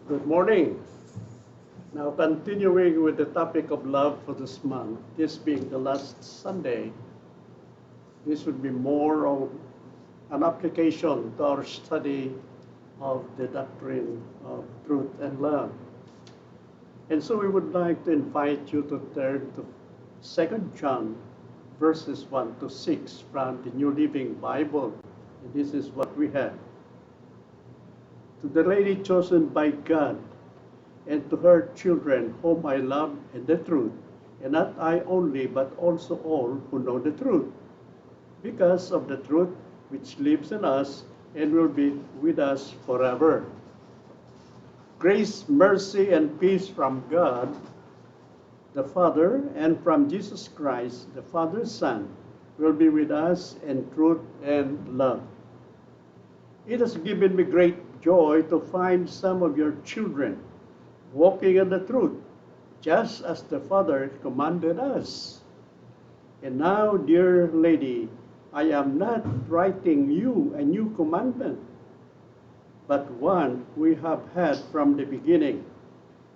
Good morning. Now, continuing with the topic of love for this month, this being the last Sunday, this would be more of an application to our study of the doctrine of truth and love. And so we would like to invite you to turn to 2 John verses 1 to 6 from the New Living Bible. And this is what we have. To the lady chosen by God, and to her children whom I love in the truth, and not I only, but also all who know the truth, because of the truth which lives in us and will be with us forever. Grace, mercy, and peace from God, the Father, and from Jesus Christ, the Father's Son, will be with us in truth and love. It has given me great joy to find some of your children walking in the truth, just as the Father commanded us. And now, dear lady, I am not writing you a new commandment, but one we have had from the beginning.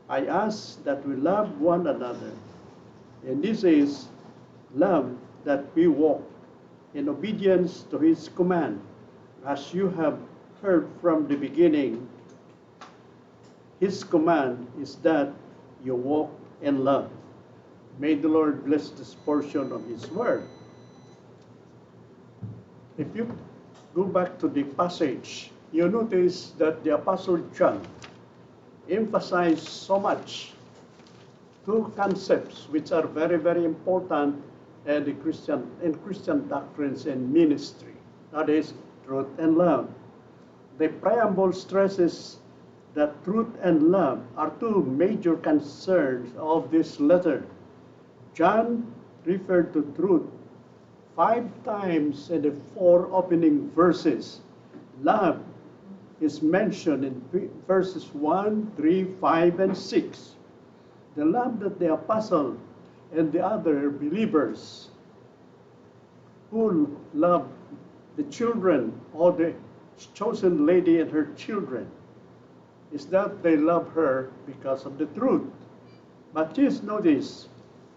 I ask that we love one another. And this is love, that we walk in obedience to his command, as you have heard from the beginning. His command is that you walk in love. May the Lord bless this portion of his word. If you go back to the passage, you notice that the Apostle John emphasized so much two concepts which are very, very important in Christian doctrines and ministry. That is truth and love. The preamble stresses that truth and love are two major concerns of this letter. John referred to truth 5 times in the 4 opening verses. Love is mentioned in verses 1, 3, 5, and 6. The love that the apostle and the other believers who love the children, or the chosen lady and her children, is that they love her because of the truth. But please notice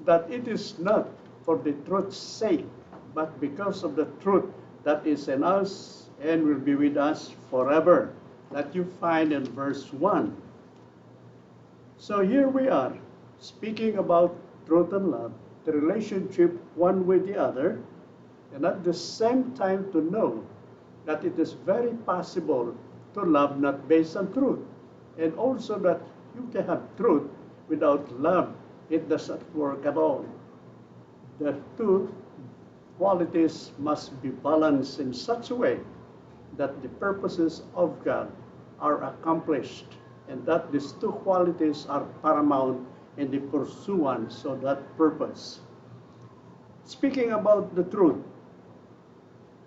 that it is not for the truth's sake, but because of the truth that is in us and will be with us forever, that you find in verse 1. So here we are, speaking about truth and love, the relationship one with the other, and at the same time to know that it is very possible to love not based on truth, and also that you can have truth without love. It doesn't work at all. The two qualities must be balanced in such a way that the purposes of God are accomplished, and that these two qualities are paramount in the pursuance of that purpose. Speaking about the truth,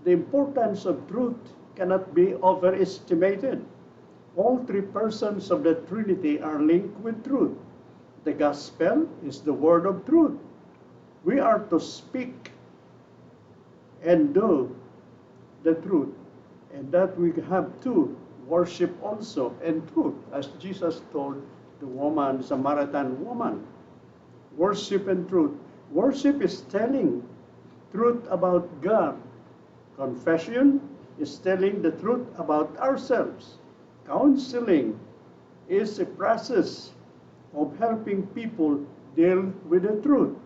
the importance of truth cannot be overestimated. All 3 persons of the Trinity are linked with truth. The gospel is the word of truth. We are to speak and do the truth, and that we have to worship also in truth, as Jesus told the woman, Samaritan woman. Worship in truth. Worship is telling truth about God. Confession is telling the truth about ourselves. Counseling is a process of helping people deal with the truth.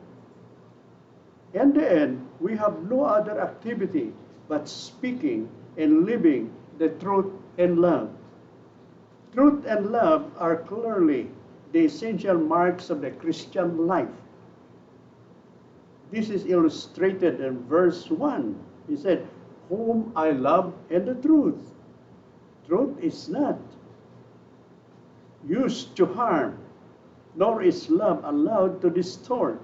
In the end, we have no other activity but speaking and living the truth in love. Truth and love are clearly the essential marks of the Christian life. This is illustrated in verse 1. He said, whom I love in the truth. Truth is not used to harm, nor is love allowed to distort,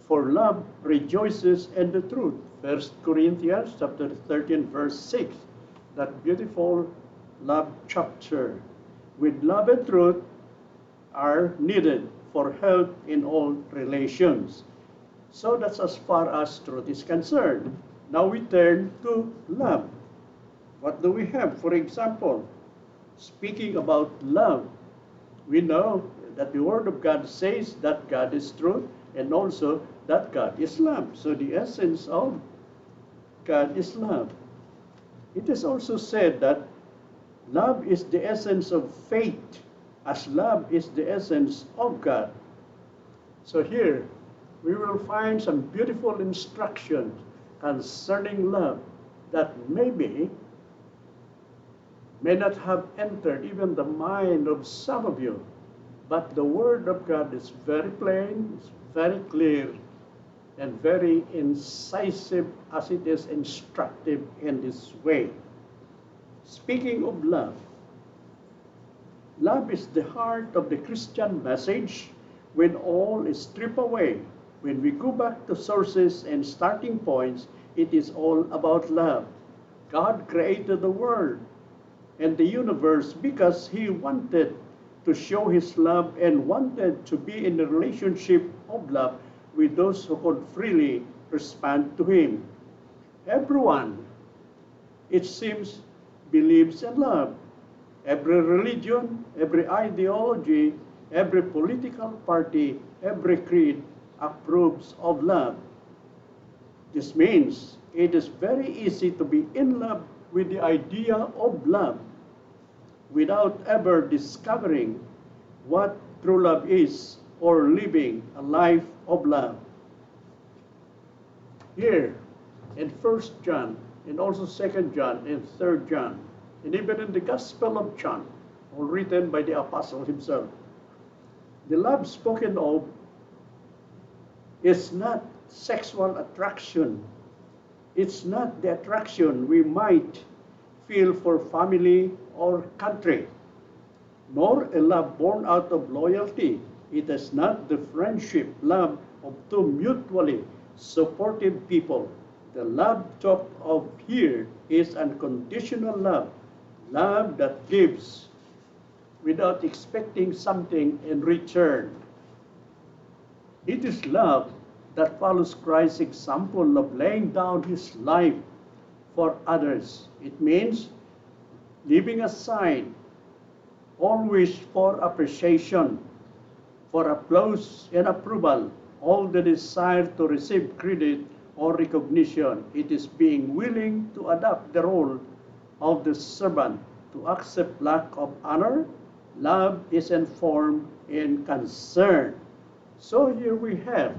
for love rejoices in the truth. 1 Corinthians chapter 13, verse 6, that beautiful love chapter. With love and truth are needed for health in all relations. So that's as far as truth is concerned. Now we turn to love. What do we have? For example, speaking about love, We know that the Word of God says that God is truth and also that God is love. So the essence of God is love. It is also said that love is the essence of faith, as love is the essence of God. So here, we will find some beautiful instructions concerning love that maybe may not have entered even the mind of some of you. But the Word of God is very plain, it's very clear, and very incisive as it is instructive in this way. Speaking of love, love is the heart of the Christian message when all is stripped away. When we go back to sources and starting points, it is all about love. God created the world and the universe because He wanted to show His love and wanted to be in a relationship of love with those who could freely respond to Him. Everyone, it seems, believes in love. Every religion, every ideology, every political party, every creed approves of love. This means it is very easy to be in love with the idea of love without ever discovering what true love is or living a life of love. Here in 1 John and also 2 John and 3 John, and even in the Gospel of John, all written by the Apostle himself, the love spoken of is not sexual attraction. It's not the attraction we might feel for family or country, nor a love born out of loyalty. It is not the friendship, love of two mutually supportive people. The love talked of here is unconditional love, love that gives without expecting something in return. It is love that follows Christ's example of laying down His life for others. It means leaving aside all wish for appreciation, for applause and approval, all the desire to receive credit or recognition. It is being willing to adopt the role of the servant, to accept lack of honor. Love is informed in concern. So here we have,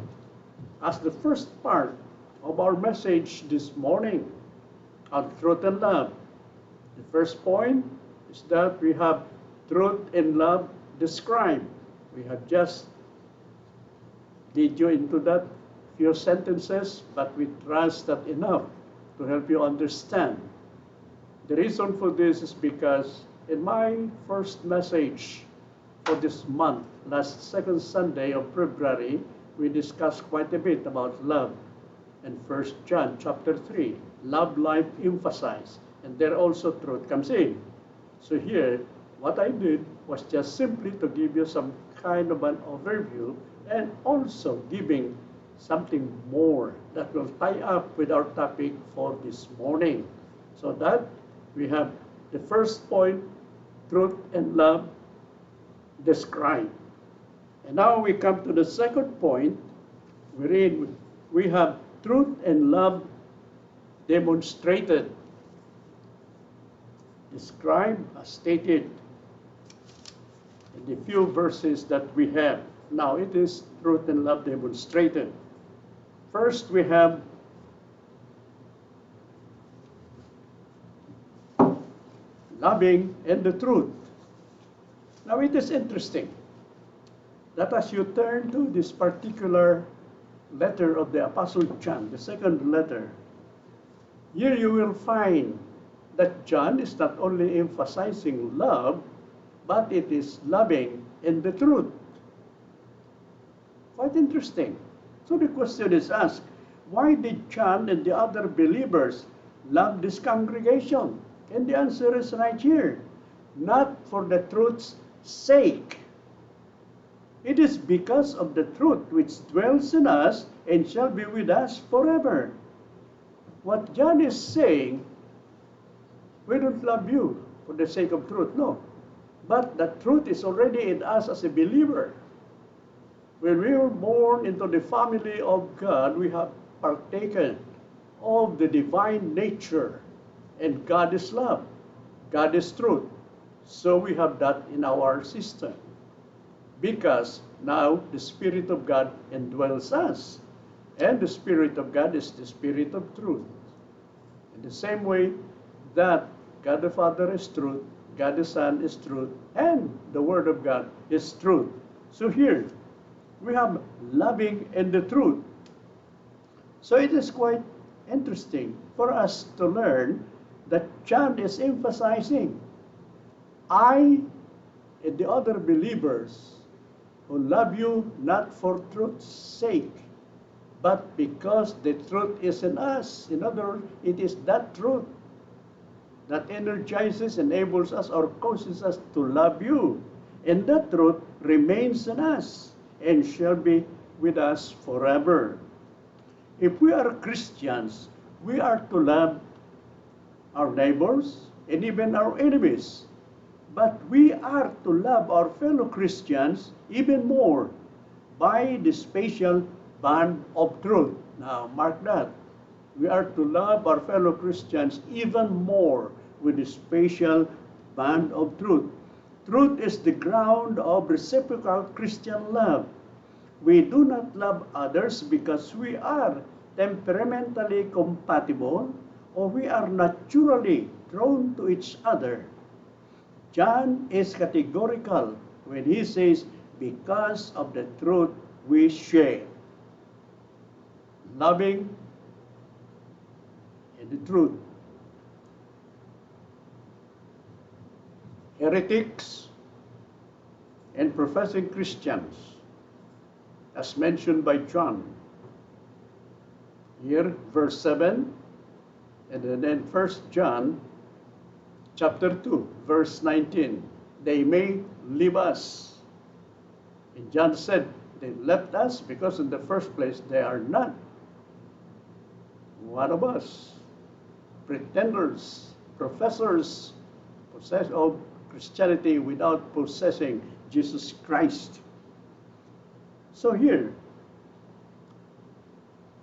as the first part of our message this morning, on truth and love. The first point is that we have truth and love described. We have just lead you into that few sentences, but we trust that enough to help you understand. The reason for this is because in my first message for this month, last second Sunday of February, we discussed quite a bit about love. In 1 John chapter 3, love life emphasized, and there also truth comes in. So here, what I did was just simply to give you some kind of an overview and also giving something more that will tie up with our topic for this morning. So that we have the first point, truth and love described. And now we come to the second point, wherein we have truth and love demonstrated, described as stated in the few verses that we have. Now it is truth and love demonstrated. First we have loving and the truth. Now it is interesting that as you turn to this particular letter of the Apostle John, the second letter, here you will find that John is not only emphasizing love, but it is loving in the truth. Quite interesting. So the question is asked, why did John and the other believers love this congregation? And the answer is right here. Not for the truth's sake. It is because of the truth which dwells in us and shall be with us forever. What John is saying, we don't love you for the sake of truth, no. But the truth is already in us as a believer. When we were born into the family of God, we have partaken of the divine nature. And God is love. God is truth. So we have that in our system. Because now the Spirit of God indwells us. And the Spirit of God is the Spirit of truth. In the same way that God the Father is truth, God the Son is truth, and the Word of God is truth. So here, we have loving and the truth. So it is quite interesting for us to learn that John is emphasizing, I and the other believers who love you not for truth's sake, but because the truth is in us. In other words, it is that truth that energizes, enables us, or causes us to love you. And that truth remains in us and shall be with us forever. If we are Christians, we are to love our neighbors and even our enemies. But we are to love our fellow Christians even more by the special bond of truth. Now, mark that. We are to love our fellow Christians even more with the special bond of truth. Truth is the ground of reciprocal Christian love. We do not love others because we are temperamentally compatible or we are naturally drawn to each other. John is categorical when he says, because of the truth we share. Loving and the truth. Heretics and professing Christians, as mentioned by John. Here, verse 7, and then 1 John chapter 2, verse 19. They may leave us. And John said, they left us because in the first place they are not one of us. Pretenders, professors, possess of Christianity without possessing Jesus Christ. So here,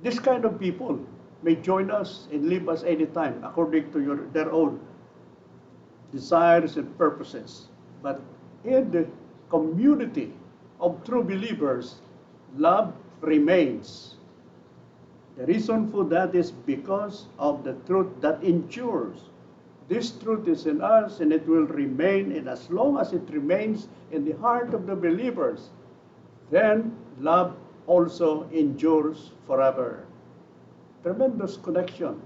this kind of people may join us and leave us anytime according to their own desires and purposes. But in the community of true believers, love remains. The reason for that is because of the truth that endures. This truth is in us and it will remain, and as long as it remains in the heart of the believers, then love also endures forever. Tremendous connection.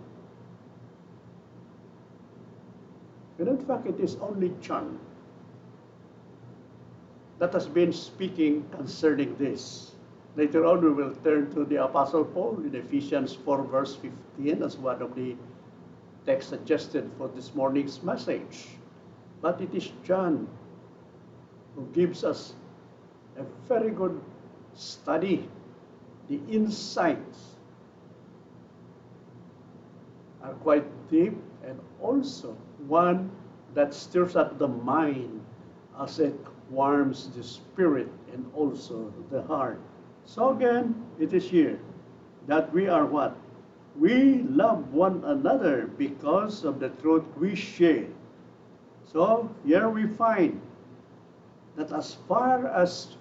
And in fact, it is only John that has been speaking concerning this. Later on, we will turn to the Apostle Paul in Ephesians 4, verse 15 as one of the texts suggested for this morning's message. But it is John who gives us a very good study. The insights are quite deep and also one that stirs up the mind as it warms the spirit and also the heart. So again, it is here that we are what? We love one another because of the truth we share. So here we find that as far as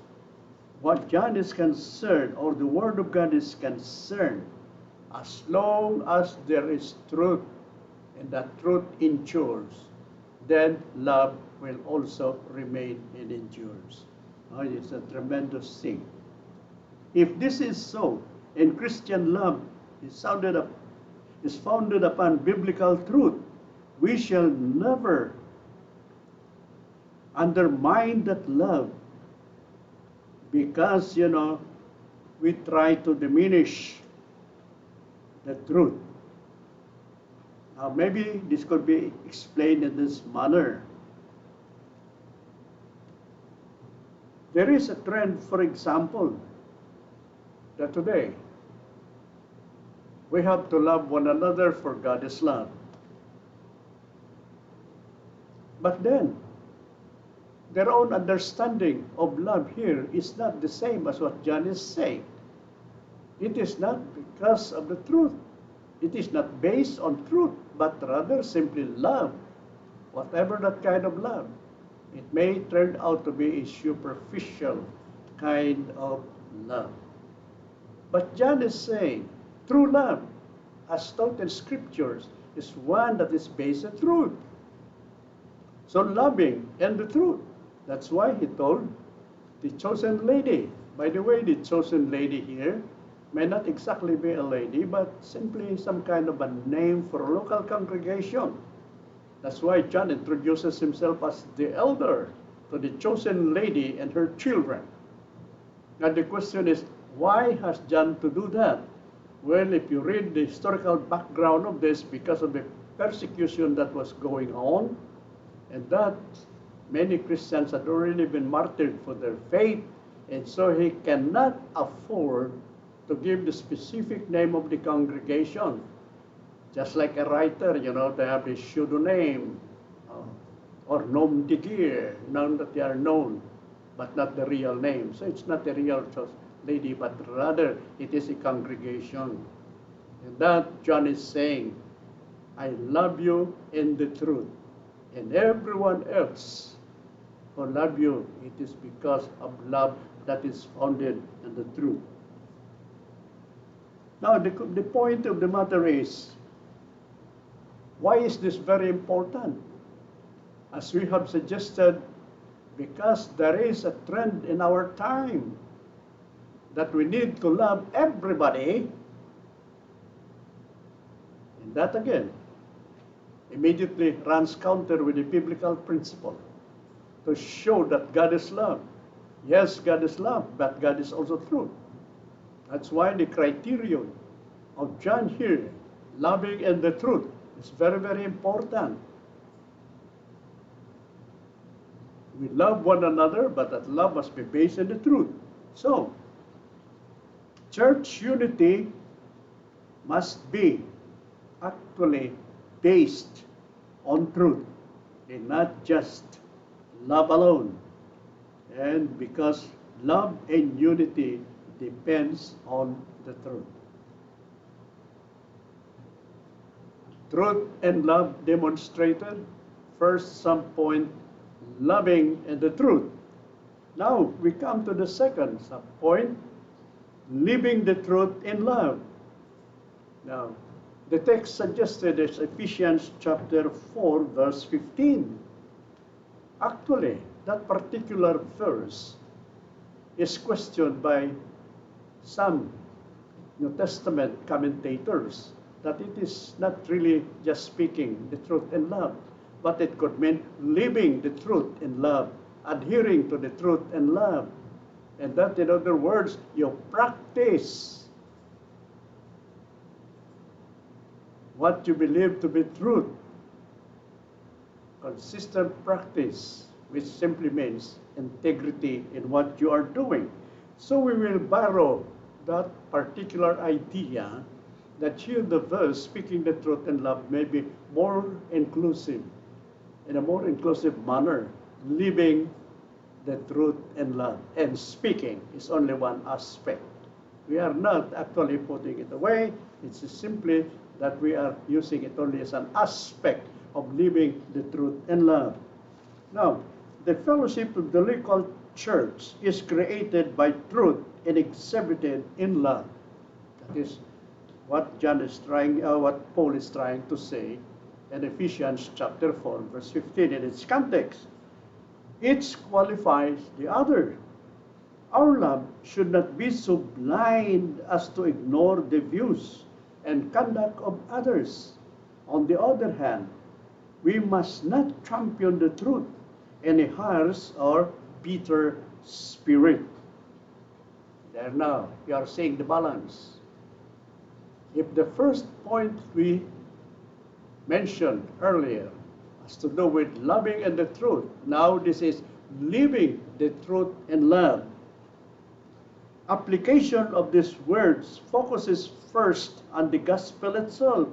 what John is concerned, or the Word of God is concerned, as long as there is truth and that truth endures, then love will also remain and endures. Oh, it's a tremendous thing. If this is so, and Christian love is founded upon biblical truth, we shall never undermine that love because, we try to diminish the truth. Now, maybe this could be explained in this manner. There is a trend, for example, that today we have to love one another for God is love. But then, their own understanding of love here is not the same as what John is saying. It is not because of the truth. It is not based on truth, but rather simply love, whatever that kind of love. It may turn out to be a superficial kind of love. But John is saying true love, as taught in scriptures, is one that is based on truth. So loving and the truth. That's why he told the chosen lady. By the way, the chosen lady here may not exactly be a lady, but simply some kind of a name for a local congregation. That's why John introduces himself as the elder to the chosen lady and her children. Now the question is, why has John to do that? Well, if you read the historical background of this, because of the persecution that was going on, and that many Christians had already been martyred for their faith, and so he cannot afford to give the specific name of the congregation. Just like a writer, they have a pseudonym or nom de guerre, known that they are known, but not the real name. So it's not a real lady, but rather it is a congregation. And that John is saying, I love you in the truth. And everyone else who love you, it is because of love that is founded in the truth. Now, the point of the matter is, why is this very important? As we have suggested, because there is a trend in our time that we need to love everybody, and that again immediately runs counter with the biblical principle to show that God is love. Yes, God is love, but God is also truth. That's why the criterion of John here, loving and the truth, is very, very important. We love one another, but that love must be based on the truth. So, church unity must be actually based on truth and not just love alone. And because love and unity depends on the truth. Truth and love demonstrated. First, some point, loving and the truth. Now, we come to the second point, living the truth in love. Now, the text suggested is Ephesians chapter 4, verse 15. Actually, that particular verse is questioned by some New Testament commentators, that it is not really just speaking the truth in love, but it could mean living the truth in love, adhering to the truth in love. And that, in other words, you practice what you believe to be truth. Consistent practice, which simply means integrity in what you are doing. So we will borrow that particular idea that here the verse, speaking the truth in love, may be more inclusive, in a more inclusive manner, living the truth in love. And speaking is only one aspect. We are not actually putting it away. It's simply that we are using it only as an aspect of living the truth in love. Now, the fellowship of the local church is created by truth and exhibited in love. That is what what Paul is trying to say in Ephesians chapter 4, verse 15 in its context. Each qualifies the other. Our love should not be so blind as to ignore the views and conduct of others. On the other hand, we must not champion the truth in a harsh or bitter spirit. There now, you are seeing the balance. If the first point we mentioned earlier has to do with loving and the truth, now this is living the truth in love. Application of these words focuses first on the gospel itself.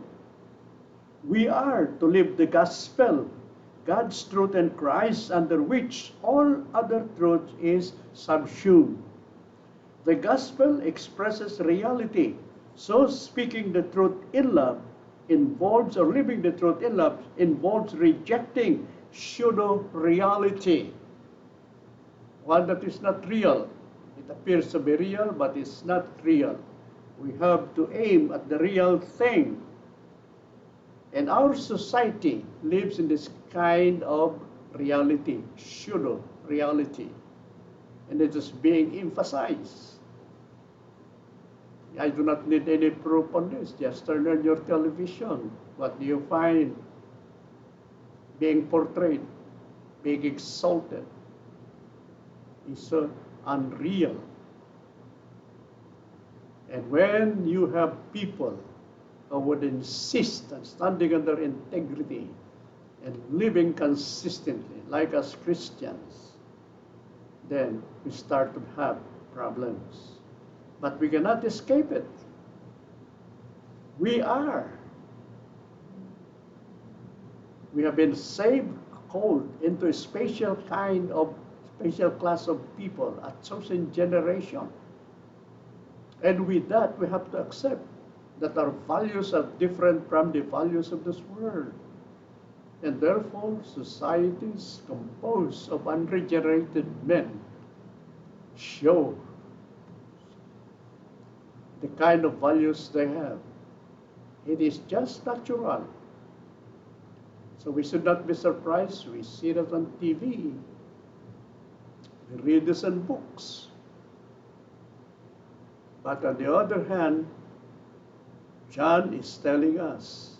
We are to live the gospel, God's truth and Christ, under which all other truth is subsumed. The gospel expresses reality. So speaking the truth in love involves, or living the truth in love involves rejecting pseudo-reality, one that is not real. It appears to be real, but it's not real. We have to aim at the real thing. And our society lives in this kind of reality, pseudo-reality. And it is being emphasized. I do not need any proof on this. Just turn on your television. What do you find being portrayed, being exalted? It's so unreal. And when you have people who would insist on standing on their integrity and living consistently, like us Christians, then we start to have problems. But we cannot escape it. We have been saved, called into a special class of people, a chosen generation. And with that, we have to accept that our values are different from the values of this world. And therefore, societies composed of unregenerated men show the kind of values they have. It is just natural. So we should not be surprised. We see that on TV. We read this in books. But on the other hand, John is telling us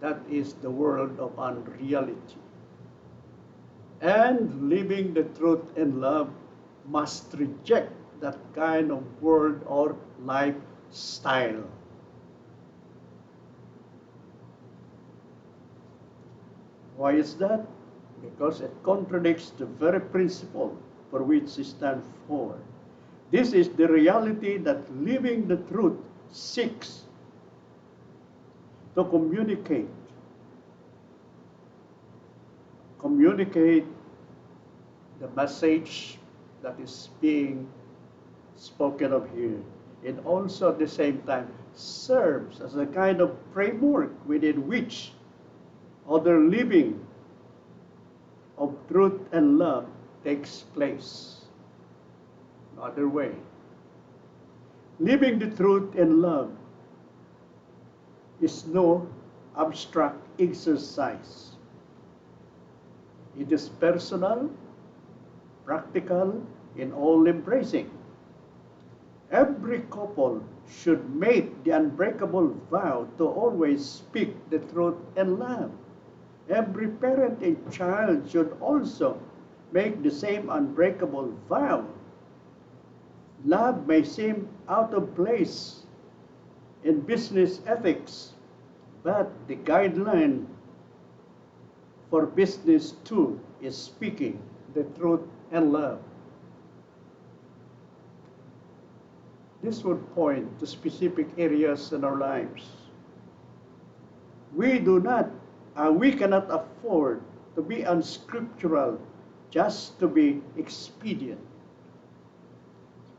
that is the world of unreality. And living the truth in love must reject that kind of world or lifestyle. Why is that? Because it contradicts the very principle for which it stands for. This is the reality that living the truth seeks to communicate the message that is being spoken of here. And also at the same time serves as a kind of framework within which other living of truth and love takes place. Another way. Living the truth and love is no abstract exercise. It is personal, practical, and all-embracing. Every couple should make the unbreakable vow to always speak the truth in love. Every parent and child should also make the same unbreakable vow. Love may seem out of place in business ethics, but the guideline for business too is speaking the truth and love. This would point to specific areas in our lives. We cannot afford to be unscriptural just to be expedient.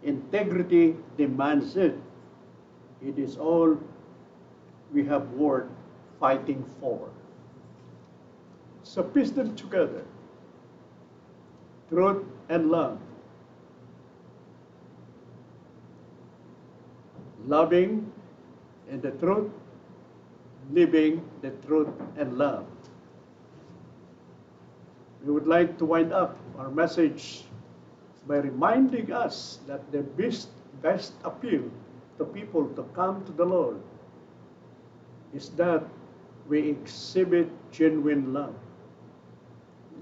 Integrity demands it. It is all we have worth fighting for. So piece them together. Truth and love. Loving in the truth, living the truth and love. We would like to wind up our message by reminding us that the best appeal to people to come to the Lord is that we exhibit genuine love.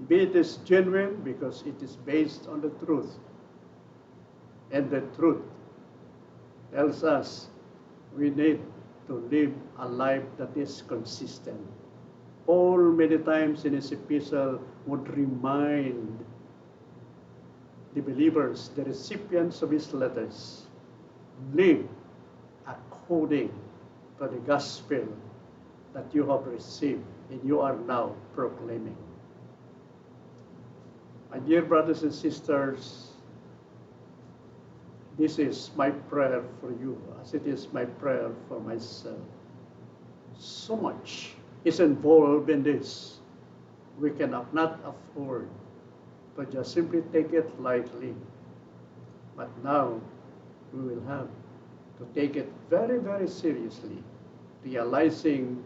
Be it is genuine because it is based on the truth. And the truth tells us we need to live a life that is consistent. Paul many times in his epistle would remind the believers, the recipients of his letters, live according to the gospel that you have received and you are now proclaiming. My dear brothers and sisters, this is my prayer for you, as it is my prayer for myself. So much is involved in this. We cannot not afford to just simply take it lightly. But now we will have to take it very, very seriously, realizing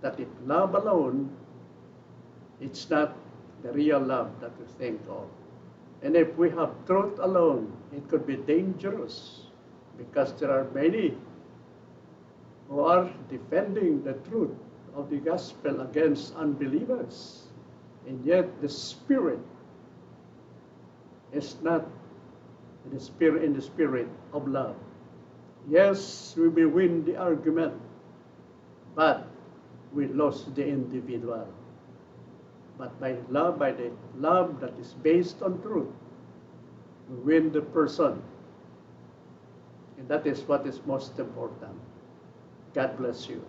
that if love alone, it's not the real love that we think of. And if we have truth alone, it could be dangerous because there are many who are defending the truth of the gospel against unbelievers. And yet the Spirit is not in the spirit of love. Yes, we may win the argument, but we lost the individual. But by the love that is based on truth, we win the person. And that is what is most important. God bless you.